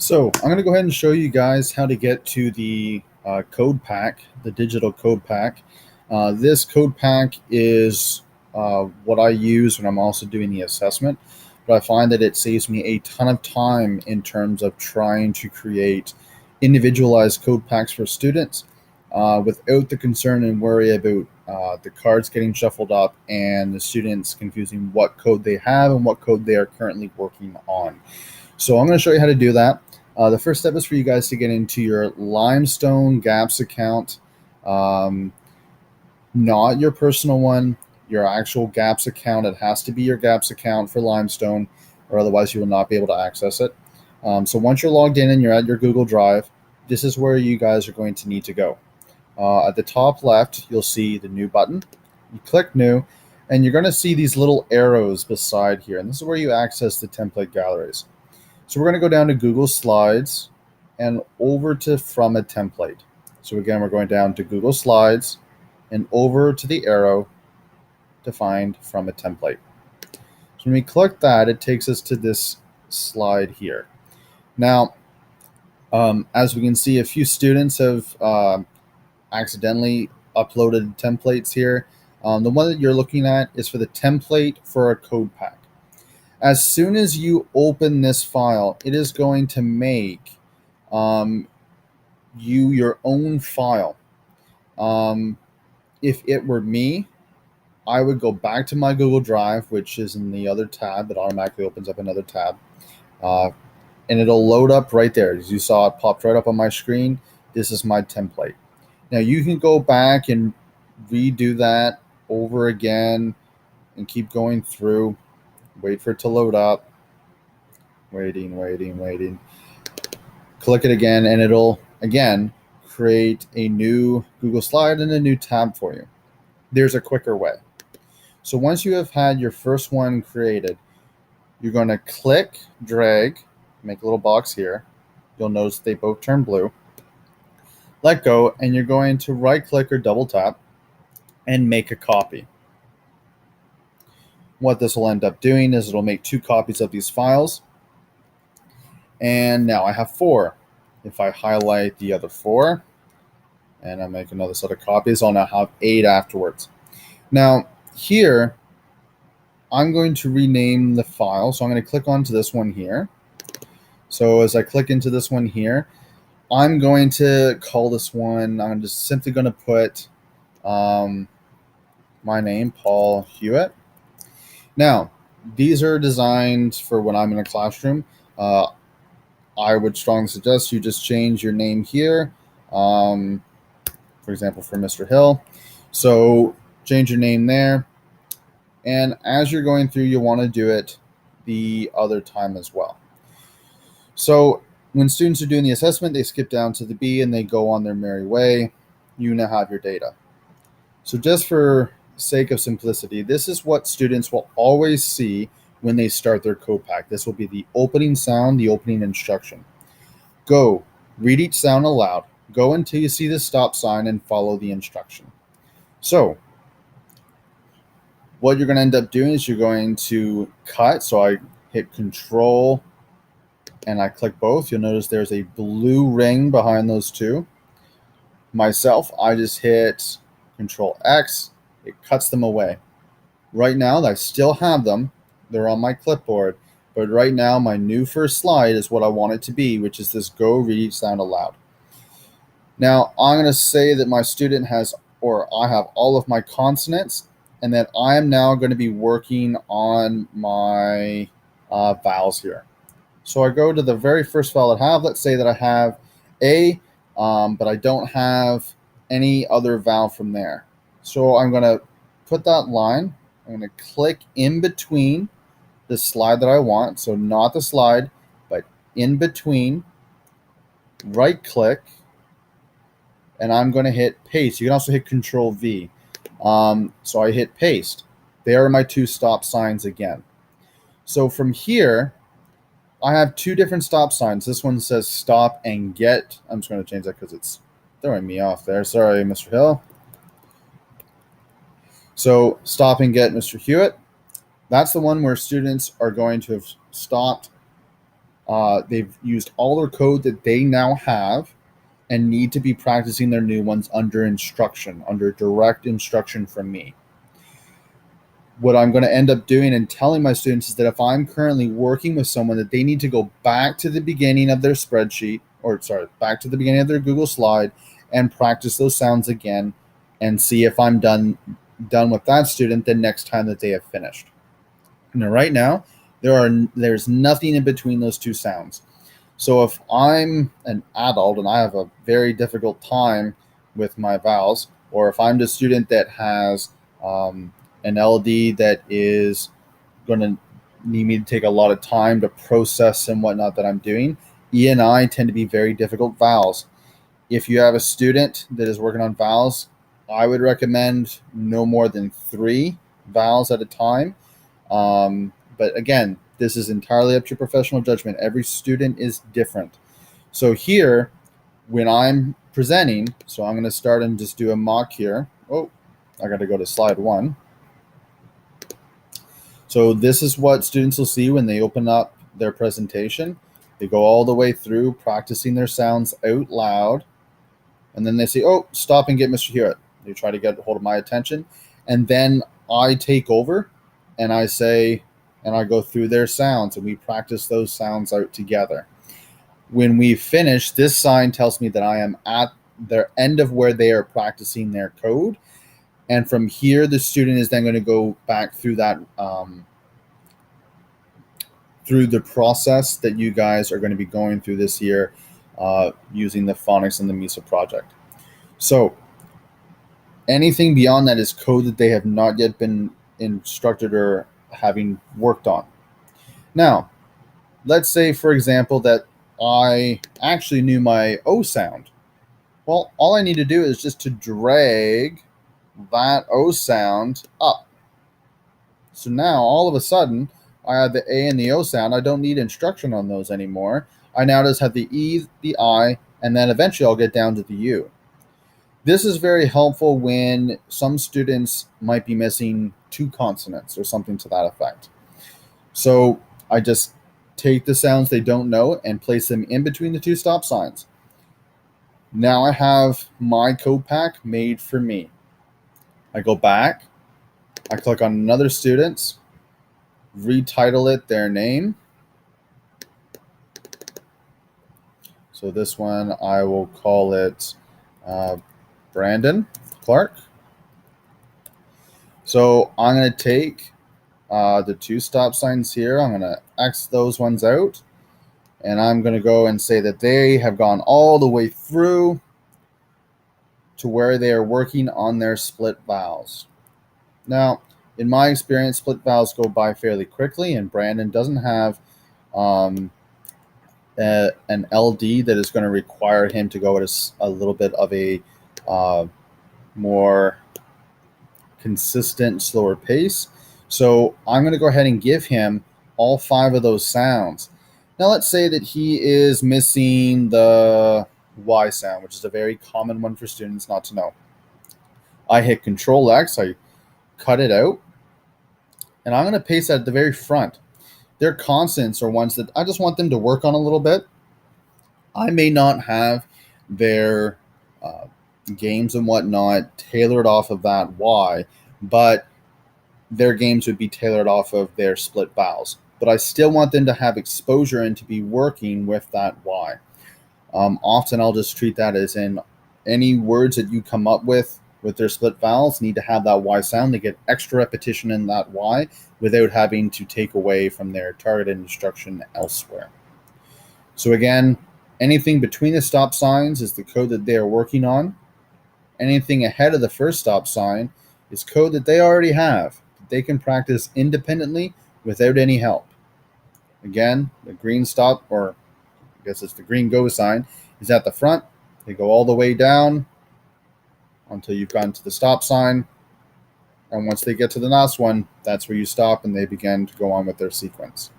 So I'm going to go ahead and show you guys how to get to the code pack, the digital code pack. This code pack is what I use when I'm also doing the assessment, but I find that it saves me a ton of time in terms of trying to create individualized code packs for students without the concern and worry about the cards getting shuffled up and the students confusing what code they have and what code they are currently working on. So I'm going to show you how to do that. The first step is for you guys to get into your Limestone GAPS account, um, not your personal one, your actual GAPS account. It has to be your GAPS account for Limestone, or otherwise you will not be able to access it. So once you're logged in and you're at your Google Drive, this is where you guys are going to need to go. At the top left, you'll see the new button. You click new, and you're going to see these little arrows beside here, and this is where you access the template galleries. So we're going to go down to Google Slides and over to From a Template. So again, we're going down to Google Slides and over to the arrow to find From a Template. So when we click that, it takes us to this slide here. Now, as we can see, a few students have accidentally uploaded templates here. The one that you're looking at is for the template for a code pack. As soon as you open this file, it is going to make you your own file. If it were me, I would go back to my Google Drive, which is in the other tab. It automatically opens up another tab. And it'll load up right there. As you saw, it popped right up on my screen. This is my template. Now you can go back and redo that over again and keep going through. Wait for it to load up. Waiting. Click it again, and it'll, again, create a new Google slide and a new tab for you. There's a quicker way. So once you have had your first one created, you're going to click, drag, make a little box here. You'll notice they both turn blue. Let go, and you're going to right-click or double tap and make a copy. What this will end up doing is it'll make 2 copies of these files. And now I have 4. If I highlight the other 4 and I make another set of copies, I'll now have 8 afterwards. Now here, I'm going to rename the file. So I'm going to click onto this one here. So as I click into this one here, I'm going to call this one, I'm just simply going to put my name, Paul Hewitt. Now, these are designed for when I'm in a classroom. I would strongly suggest you just change your name here, for example, for Mr. Hill. So change your name there. And as you're going through, you want to do it the other time as well. So when students are doing the assessment, they skip down to the B and they go on their merry way. You now have your data. So just for sake of simplicity, this is what students will always see when they start their code pack. This will be the opening sound, the opening instruction. Go, read each sound aloud. Go until you see the stop sign and follow the instruction. So what you're going to end up doing is you're going to cut. So I hit Control and I click both. You'll notice there's a blue ring behind those two. Myself, I just hit Control X. It cuts them away. Right now, I still have them. They're on my clipboard. But right now, my new first slide is what I want it to be, which is this go read each sound aloud. Now, I'm going to say that my student has, or I have all of my consonants, and that I am now going to be working on my vowels here. So I go to the very first vowel I have. Let's say that I have A, but I don't have any other vowel from there. So I'm going to put that line. I'm going to click in between the slide that I want. So not the slide, but in between. Right click. And I'm going to hit paste. You can also hit Control V. So I hit paste. There are my 2 stop signs again. So from here, I have 2 different stop signs. This one says stop and get. I'm just going to change that because it's throwing me off there. Sorry, Mr. Hill. So stop and get Mr. Hewitt. That's the one where students are going to have stopped They've used all their code that they now have and need to be practicing their new ones under instruction, under direct instruction from me. What I'm going to end up doing and telling my students is that if I'm currently working with someone, that they need to go back to the beginning of their spreadsheet, or sorry, back to the beginning of their Google slide and practice those sounds again and see if I'm done with that student the next time that they have finished. Now, right now, there's nothing in between those two sounds. So if I'm an adult and I have a very difficult time with my vowels, or if I'm the student that has an LD that is going to need me to take a lot of time to process and whatnot that I'm doing, E and I tend to be very difficult vowels. If you have a student that is working on vowels, I would recommend no more than 3 vowels at a time. But again, this is entirely up to your professional judgment. Every student is different. So here, when I'm presenting, so I'm going to start and just do a mock here. Oh, I got to go to slide 1. So this is what students will see when they open up their presentation. They go all the way through practicing their sounds out loud. And then they say, oh, stop and get Mr. Hewitt. They try to get hold of my attention. And then I take over and I say, and I go through their sounds and we practice those sounds out together. When we finish, this sign tells me that I am at their end of where they are practicing their code. And from here, the student is then going to go back through that, through the process that you guys are going to be going through this year using the phonics and the MISA project. So anything beyond that is code that they have not yet been instructed or having worked on. Now, let's say, for example, that I actually knew my O sound. Well, all I need to do is just to drag that O sound up. So now, all of a sudden, I have the A and the O sound. I don't need instruction on those anymore. I now just have the E, the I, and then eventually I'll get down to the U. This is very helpful when some students might be missing 2 consonants or something to that effect. So I just take the sounds they don't know and place them in between the 2 stop signs. Now I have my code pack made for me. I go back, I click on another student's, retitle it their name. So this one, I will call it Brandon Clark. So I'm going to take the 2 stop signs here. I'm going to X those ones out. And I'm going to go and say that they have gone all the way through to where they are working on their split vowels. Now, in my experience, split vowels go by fairly quickly, and Brandon doesn't have an LD that is going to require him to go at a little bit of a more consistent, slower pace. So I'm going to go ahead and give him all 5 of those sounds. Now let's say that he is missing the Y sound, which is a very common one for students not to know. I hit Control X, I cut it out, and I'm going to paste that at the very front. Their consonants are ones that I just want them to work on a little bit. I may not have their games and whatnot tailored off of that Y, but their games would be tailored off of their split vowels. But I still want them to have exposure and to be working with that Y. Often I'll just treat that as in any words that you come up with their split vowels need to have that Y sound. They get extra repetition in that Y without having to take away from their targeted instruction elsewhere. So again, anything between the stop signs is the code that they are working on. Anything ahead of the first stop sign is code that they already have, that they can practice independently without any help. Again, the green stop, or I guess it's the green go sign, is at the front. They go all the way down until you've gotten to the stop sign. And once they get to the last one, that's where you stop and they begin to go on with their sequence.